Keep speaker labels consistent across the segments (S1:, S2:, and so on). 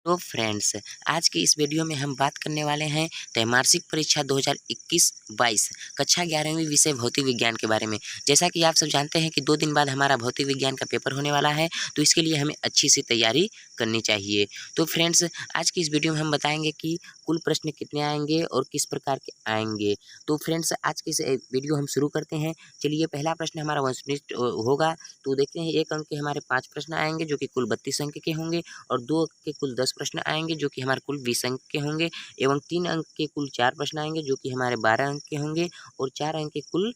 S1: तो फ्रेंड्स, आज की इस वीडियो में हम बात करने वाले हैं त्रैमासिक परीक्षा 2021-22 कक्षा 11वीं विषय भौतिक विज्ञान के बारे में। जैसा कि आप सब जानते हैं कि 2 दिन बाद हमारा भौतिक विज्ञान का पेपर होने वाला है, तो इसके लिए हमें अच्छी सी तैयारी करनी चाहिए। तो फ्रेंड्स, आज की इस वीडियो में हम बताएंगे कि कुल प्रश्न कितने आएंगे और किस प्रकार के आएंगे। तो फ्रेंड्स, आज की इस वीडियो हम शुरू करते हैं। चलिए, पहला प्रश्न हमारा वंशनिष्ठ होगा। तो देखते हैं, 1 अंक के हमारे 5 प्रश्न आएंगे जो कि कुल 32 अंक के होंगे, और 2 अंक के कुल 10 प्रश्न आएंगे जो कि हमारे कुल 20 अंक के होंगे, एवं 3 अंक के कुल 4 प्रश्न आएंगे जो कि हमारे 12 अंक के होंगे, और 4 अंक के कुल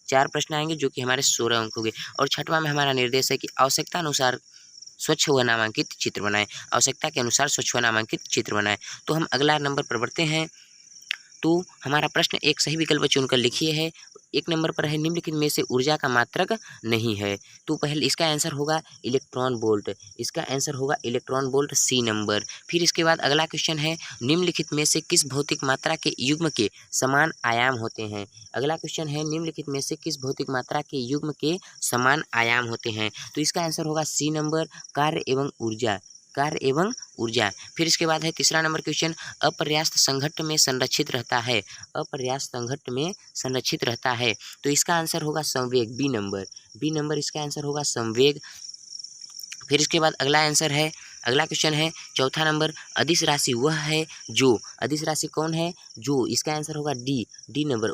S1: 4 प्रश्न आएंगे जो कि हमारे 16 अंक होंगे। और छठवां में हमारा निर्देश है कि आवश्यकता अनुसार स्वच्छ व नामांकित चित्र बनाएं। आवश्यकता के अनुसार स्वच्छ व नामांकित चित्र बनाएं। तो हम अगला नंबर पर बढ़ते हैं। तो हमारा प्रश्न एक सही विकल्प चुनकर लिखिए है। 1 नंबर पर है, निम्नलिखित में से ऊर्जा का मात्रक नहीं है। तो पहले इसका आंसर होगा इलेक्ट्रॉन वोल्ट। इसका आंसर होगा इलेक्ट्रॉन वोल्ट, सी नंबर। फिर इसके बाद अगला क्वेश्चन है, निम्नलिखित में से किस भौतिक मात्रा के युग्म के समान आयाम होते हैं। अगला क्वेश्चन है, निम्नलिखित में से किस भौतिक मात्रा के युग्म के समान आयाम होते हैं। तो इसका आंसर होगा सी नंबर, कार्य एवं ऊर्जा। कार्य एवं ऊर्जा। फिर इसके बाद है तीसरा नंबर क्वेश्चन, अपर्याप्त संघट्ट में संरक्षित रहता है। अपर्याप्त संघट्ट में संरक्षित रहता है। तो इसका आंसर होगा संवेग, बी नंबर। बी नंबर इसका आंसर होगा संवेग। फिर इसके बाद अगला क्वेश्चन है चौथा नंबर, अदिश राशि वह है जो, अदिश राशि कौन है जो, इसका आंसर होगा डी, डी नंबर।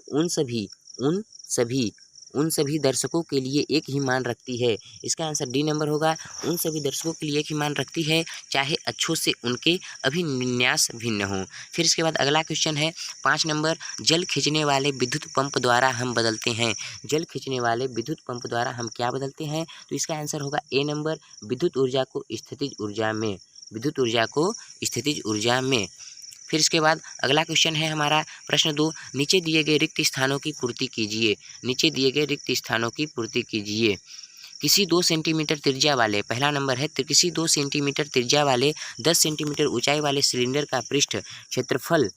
S1: उन सभी दर्शकों के लिए एक ही मान रखती है। इसका आंसर डी नंबर होगा। उन सभी दर्शकों के लिए एक ही मान रखती है, चाहे अच्छों से उनके अभिविन्यास भिन्न हो। फिर इसके बाद अगला क्वेश्चन है 5 नंबर, जल खींचने वाले विद्युत पंप द्वारा हम बदलते हैं। जल खींचने वाले विद्युत पंप द्वारा हम क्या बदलते हैं। तो इसका आंसर होगा ए नंबर, विद्युत ऊर्जा को स्थितिज ऊर्जा में। विद्युत ऊर्जा को स्थितिज ऊर्जा में। फिर इसके बाद अगला क्वेश्चन है हमारा प्रश्न 2, नीचे दिए गए रिक्त स्थानों की पूर्ति कीजिए। नीचे दिए गए रिक्त स्थानों की पूर्ति कीजिए। किसी 2 सेंटीमीटर त्रिज्या वाले, पहला नंबर है, किसी 2 सेंटीमीटर त्रिज्या वाले 10 सेंटीमीटर ऊंचाई वाले सिलेंडर का पृष्ठ क्षेत्रफल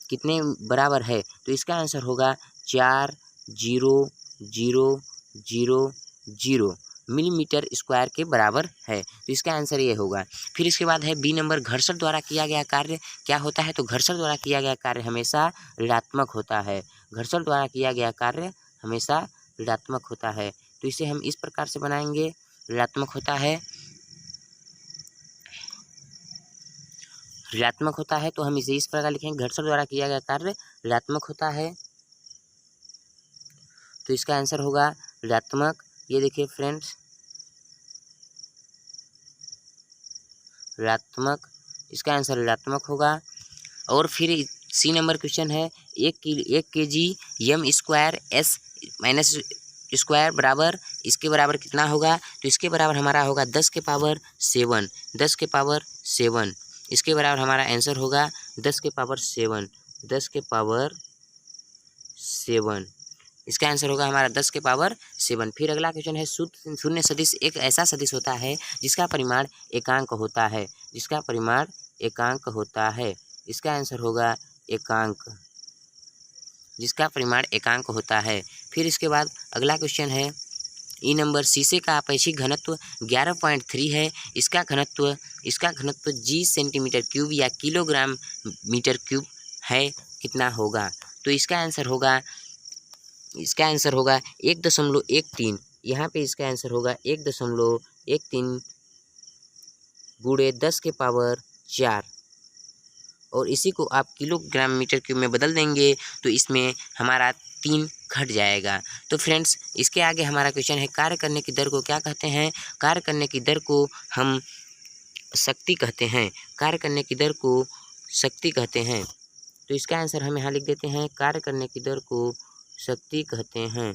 S1: कितने बराबर है। तो इसका आंसर होगा 4000 मिलीमीटर स्क्वायर के बराबर है। तो इसका आंसर ये होगा। फिर इसके बाद है बी नंबर, घर्षण द्वारा किया गया कार्य क्या होता है। तो घर्षण द्वारा किया गया कार्य हमेशा ऋणात्मक होता है। घर्षण द्वारा किया गया कार्य हमेशा ऋणात्मक होता है। तो इसे हम इस प्रकार से बनाएंगे, ऋणात्मक होता है, ऋणात्मक होता है। तो हम इसे इस प्रकार लिखेंगे, घर्षण द्वारा किया गया कार्य ऋणात्मक होता है। तो इसका आंसर होगा ऋणात्मक। ये देखिए फ्रेंड्स, ऋणात्मक, इसका आंसर ऋणात्मक होगा। और फिर सी नंबर क्वेश्चन है, 1 kg m square s minus square बराबर, इसके बराबर कितना होगा। तो इसके बराबर हमारा होगा 10 के पावर 7, 10 के पावर 7। इसके बराबर हमारा आंसर होगा 10 के पावर 7, 10 के पावर 7। इसका आंसर होगा हमारा 10 के पावर 7। फिर अगला क्वेश्चन है, शून्य सदिश एक ऐसा सदिश होता है जिसका परिमाण एकांक होता है। जिसका परिमाण एकांक होता है। इसका आंसर होगा एकांक, जिसका परिमाण एकांक होता है। फिर इसके बाद अगला क्वेश्चन है ई नंबर, शीशे का आपेक्षिक घनत्व 11.3 है। इसका घनत्व जी सेंटीमीटर क्यूब या किलोग्राम मीटर क्यूब है, कितना होगा। तो इसका आंसर होगा 1.13। यहाँ पे इसका आंसर होगा 1.13 गुणे 10 के पावर 4, और इसी को आप किलोग्राम मीटर क्यूब में बदल देंगे तो इसमें हमारा 3 घट जाएगा। तो फ्रेंड्स, इसके आगे हमारा क्वेश्चन है, कार्य करने की दर को क्या कहते हैं। कार्य करने की दर को हम शक्ति कहते हैं। कार्य करने की दर को शक्ति कहते हैं। तो इसका आंसर हम यहाँ लिख देते हैं, कार्य करने की दर को शक्ति कहते हैं।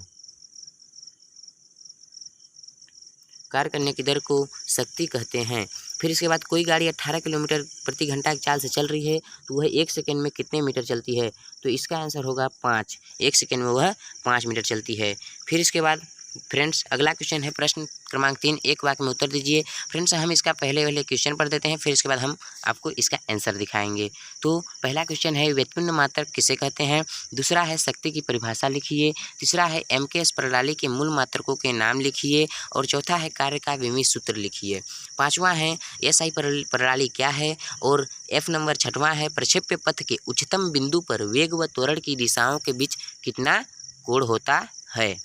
S1: कार्य करने की दर को शक्ति कहते हैं। फिर इसके बाद कोई गाड़ी 18 किलोमीटर प्रति घंटा की चाल से चल रही है, तो वह 1 सेकंड में कितने मीटर चलती है। तो इसका आंसर होगा 5। 1 सेकंड में वह 5 मीटर चलती है। फिर इसके बाद फ्रेंड्स अगला क्वेश्चन है प्रश्न क्रमांक 3, एक वाक्य में उत्तर दीजिए। फ्रेंड्स हम इसका पहले वाले क्वेश्चन पढ़ देते हैं, फिर इसके बाद हम आपको इसका आंसर दिखाएंगे। तो पहला क्वेश्चन है व्युत्पन्न मात्रक किसे कहते हैं। दूसरा है शक्ति की परिभाषा लिखिए। तीसरा है MKS प्रणाली के मूल मात्रकों के नाम लिखिए। और चौथा है कार्य का विमित सूत्र लिखिए। पाँचवां है SI प्रणाली क्या है। और F नंबर छठवां है प्रक्षेप्य पथ के उच्चतम बिंदु पर वेग व त्वरण की दिशाओं के बीच कितना कोण होता है।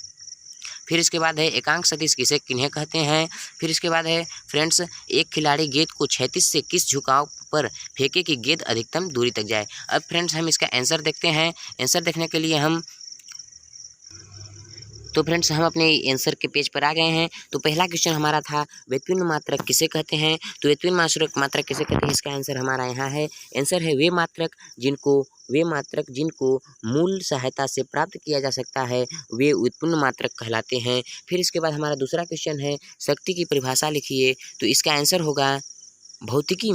S1: फिर इसके बाद है एकांक सदिश किसे किन्हें कहते हैं। फिर इसके बाद है फ्रेंड्स एक खिलाड़ी गेंद को क्षैतिज से किस झुकाव पर फेंके कि गेंद अधिकतम दूरी तक जाए। अब फ्रेंड्स हम इसका आंसर देखते हैं। आंसर देखने के लिए हम अपने आंसर के पेज पर आ गए हैं। तो पहला क्वेश्चन हमारा था व्युत्पन्न मात्रक किसे कहते हैं। तो व्युत्पन्न मात्रक किसे कहते हैं, इसका आंसर हमारा यहाँ है। आंसर है वे मात्रक जिनको मूल सहायता से प्राप्त किया जा सकता है वे व्युत्पन्न मात्रक कहलाते हैं। फिर इसके बाद हमारा दूसरा क्वेश्चन है शक्ति की परिभाषा लिखिए। तो इसका आंसर होगा भौतिकी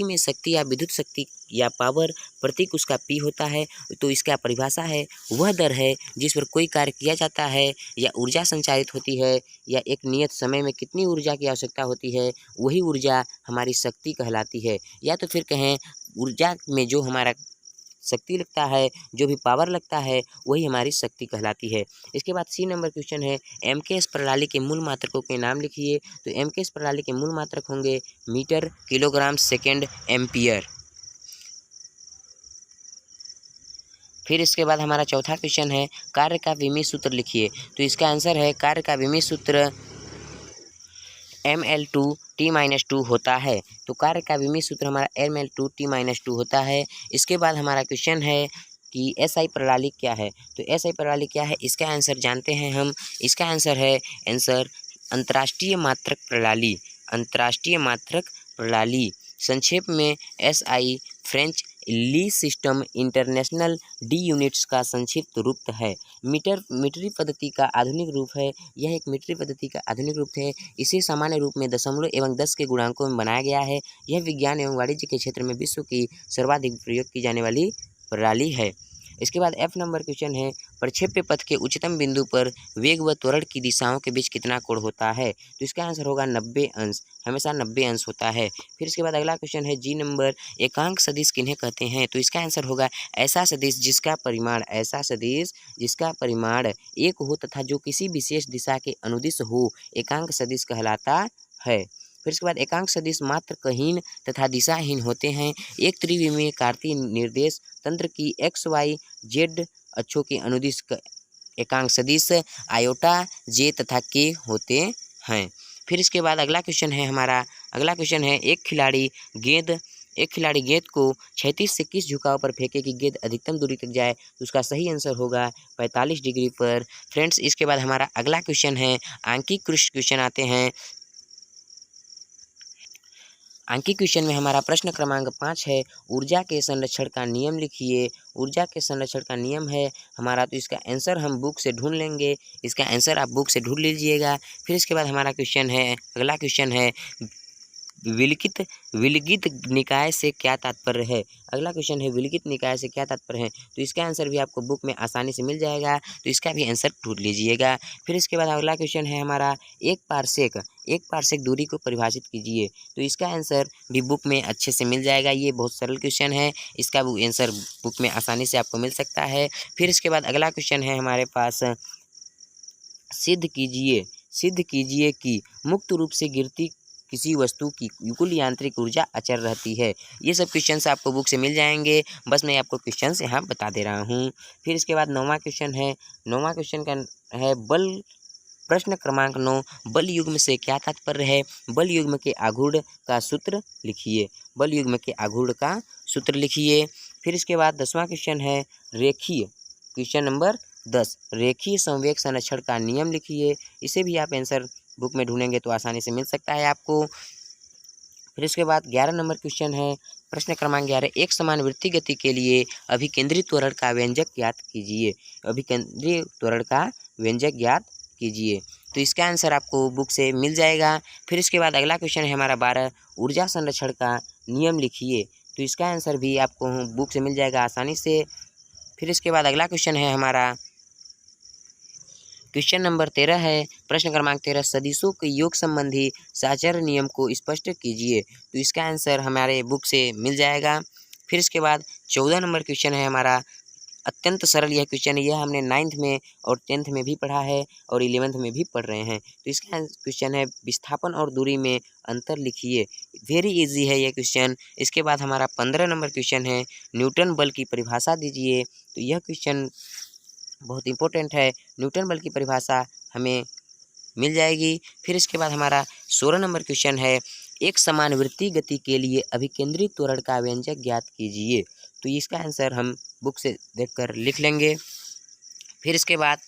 S1: में शक्ति या विद्युत शक्ति या पावर प्रतीक उसका P होता है। तो इसका परिभाषा है वह दर है जिस पर कोई कार्य किया जाता है या ऊर्जा संचारित होती है या एक नियत समय में कितनी ऊर्जा की आवश्यकता होती है वही ऊर्जा हमारी शक्ति कहलाती है। या तो फिर कहें ऊर्जा में जो हमारा शक्ति लगता है, जो भी पावर लगता है वही हमारी शक्ति कहलाती है। इसके बाद C नंबर क्वेश्चन है MKS प्रणाली के मूल मात्रकों के नाम लिखिए। तो MKS प्रणाली के मूल मात्रक होंगे मीटर, किलोग्राम, सेकेंड, एम्पियर। फिर इसके बाद हमारा चौथा क्वेश्चन है कार्य का विमित सूत्र लिखिए। तो इसका आंसर है कार्य का विमित सूत्र mL2T-2 होता है। तो कार्य का विमित सूत्र हमारा mL2T-2 होता है। इसके बाद हमारा क्वेश्चन है कि SI प्रणाली क्या है। तो SI प्रणाली क्या है, इसका आंसर जानते हैं हम। इसका आंसर है अंतर्राष्ट्रीय मात्रक प्रणाली, संक्षेप में SI फ्रेंच ली सिस्टम इंटरनेशनल डी यूनिट्स का संक्षिप्त रूप है। मीटरी पद्धति का आधुनिक रूप है। यह एक मीटरी पद्धति का आधुनिक रूप है। इसे सामान्य रूप में दशमलव एवं 10 के गुणांकों में बनाया गया है। यह विज्ञान एवं वाणिज्य के क्षेत्र में विश्व की सर्वाधिक प्रयोग की जाने वाली प्रणाली है। इसके बाद F नंबर क्वेश्चन है प्रक्षेप्य पथ के उच्चतम बिंदु पर वेग व त्वरण की दिशाओं के बीच कितना कोण होता है। तो इसका आंसर होगा 90 अंश, हमेशा 90 अंश होता है। फिर इसके बाद अगला क्वेश्चन है G नंबर एकांक सदिश किन्हें कहते हैं। तो इसका आंसर होगा ऐसा सदिश जिसका परिमाण 1 हो तथा जो किसी विशेष दिशा के अनुदिश हो एकांक सदिश कहलाता है। फिर इसके बाद एकांक सदिश मात्रकहीन तथा दिशाहीन होते हैं। एक त्रिविमीय कार्तीय निर्देश तंत्र की XYZ अक्षों के अनुदिश एकांक सदिश आयोटा, J तथा K होते हैं। फिर इसके बाद अगला क्वेश्चन है एक खिलाड़ी गेंद को क्षैतिज से किस झुकाव पर फेंके कि गेंद अधिकतम दूरी तक जाए। तो उसका सही आंसर होगा 45 डिग्री पर। फ्रेंड्स इसके बाद हमारा अगला क्वेश्चन है आंकिक क्वेश्चन आते हैं। आंकिक क्वेश्चन में हमारा प्रश्न क्रमांक 5 है ऊर्जा के संरक्षण का नियम लिखिए। ऊर्जा के संरक्षण का नियम है हमारा, तो इसका आंसर हम बुक से ढूंढ लेंगे। इसका आंसर आप बुक से ढूंढ लीजिएगा। फिर इसके बाद हमारा अगला क्वेश्चन है विलगित निकाय से क्या तात्पर्य है। अगला क्वेश्चन है विलगित निकाय से क्या तात्पर्य है। तो इसका आंसर भी आपको बुक में आसानी से मिल जाएगा, तो इसका भी आंसर ढूंढ लीजिएगा। फिर इसके बाद अगला क्वेश्चन है हमारा एक पारसेक दूरी को परिभाषित कीजिए। तो इसका आंसर भी बुक में अच्छे से मिल जाएगा। ये बहुत सरल क्वेश्चन है, इसका आंसर बुक में आसानी से आपको मिल सकता है। फिर इसके बाद अगला क्वेश्चन है हमारे पास सिद्ध कीजिए कि मुक्त रूप से गिरती किसी वस्तु की कुल यांत्रिक ऊर्जा अचर रहती है। ये सब क्वेश्चंस आपको बुक से मिल जाएंगे, बस मैं आपको क्वेश्चंस यहाँ बता दे रहा हूँ। फिर इसके बाद 9वां क्वेश्चन का है बल। प्रश्न क्रमांक 9 बल युग्म से क्या तात्पर्य है। बल युग्म के आघूर्ण का सूत्र लिखिए। फिर इसके बाद 10वां क्वेश्चन है क्वेश्चन नंबर 10 रेखीय संवेग संरक्षण का नियम लिखिए। इसे भी आप आंसर बुक में ढूंढेंगे तो आसानी से मिल सकता है आपको। फिर इसके बाद 11 नंबर क्वेश्चन है प्रश्न क्रमांक 11 एक समान वृत्तीय गति के लिए अभिकेंद्री त्वरण का व्यंजक ज्ञात कीजिए। तो इसका आंसर आपको बुक से मिल जाएगा। फिर इसके बाद अगला क्वेश्चन है हमारा 12 ऊर्जा संरक्षण का नियम लिखिए। तो इसका आंसर भी आपको बुक से मिल जाएगा आसानी से। फिर इसके बाद अगला क्वेश्चन है हमारा क्वेश्चन नंबर 13 है, प्रश्न क्रमांक 13, सदिशों के योग संबंधी साचार्य नियम को स्पष्ट कीजिए। तो इसका आंसर हमारे बुक से मिल जाएगा। फिर इसके बाद 14 नंबर क्वेश्चन है हमारा, अत्यंत सरल यह क्वेश्चन है, यह हमने 9th में और 10th में भी पढ़ा है और 11th में भी पढ़ रहे हैं। तो इसका क्वेश्चन है, विस्थापन और दूरी में अंतर लिखिए। वेरी इजी है यह क्वेश्चन। इसके बाद हमारा 15 नंबर क्वेश्चन है, न्यूटन बल की परिभाषा दीजिए। तो यह क्वेश्चन बहुत इंपॉर्टेंट है, न्यूटन बल की परिभाषा हमें मिल जाएगी। फिर इसके बाद हमारा 16 नंबर क्वेश्चन है, एक समानुवृत्तीय गति के लिए अभिकेंद्रित त्वरण का व्यंजक ज्ञात कीजिए। तो इसका आंसर हम बुक से देखकर लिख लेंगे। फिर इसके बाद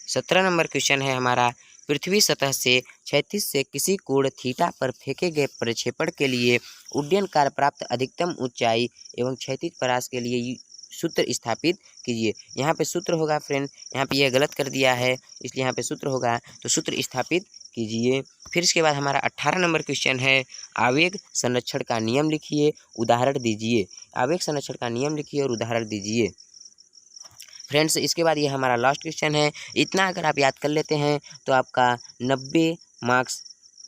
S1: 17 नंबर क्वेश्चन है हमारा, पृथ्वी सतह से क्षैतिज से किसी कोण थीटा पर फेंके गए प्रक्षेपण के लिए उड्डयन काल प्राप्त अधिकतम ऊंचाई एवं क्षैतिज परास के लिए सूत्र स्थापित कीजिए। यहाँ पे सूत्र होगा फ्रेंड, यहाँ पे यह गलत कर दिया है इसलिए यहाँ पे सूत्र होगा, तो सूत्र स्थापित कीजिए। फिर इसके बाद हमारा 18 नंबर क्वेश्चन है, आवेग संरक्षण का नियम लिखिए, उदाहरण दीजिए। आवेग संरक्षण का नियम लिखिए और उदाहरण दीजिए। फ्रेंड्स इसके बाद ये हमारा लास्ट क्वेश्चन है। इतना अगर आप याद कर लेते हैं तो आपका 90 मार्क्स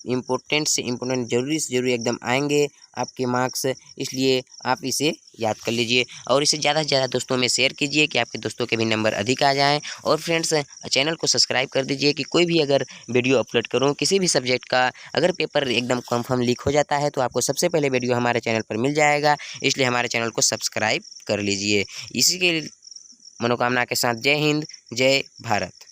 S1: इम्पोर्टेंट से इम्पोर्टेंट जरूरी से जरूरी एकदम आएंगे आपके मार्क्स, इसलिए आप इसे याद कर लीजिए और इसे ज़्यादा से ज़्यादा दोस्तों में शेयर कीजिए कि आपके दोस्तों के भी नंबर अधिक आ जाएं। और फ्रेंड्स चैनल को सब्सक्राइब कर दीजिए कि कोई भी अगर वीडियो अपलोड करूं किसी भी सब्जेक्ट का, अगर पेपर एकदम कंफर्म लीक हो जाता है तो आपको सबसे पहले वीडियो हमारे चैनल पर मिल जाएगा, इसलिए हमारे चैनल को सब्सक्राइब कर लीजिए। इसी के मनोकामना के साथ जय हिंद, जय भारत।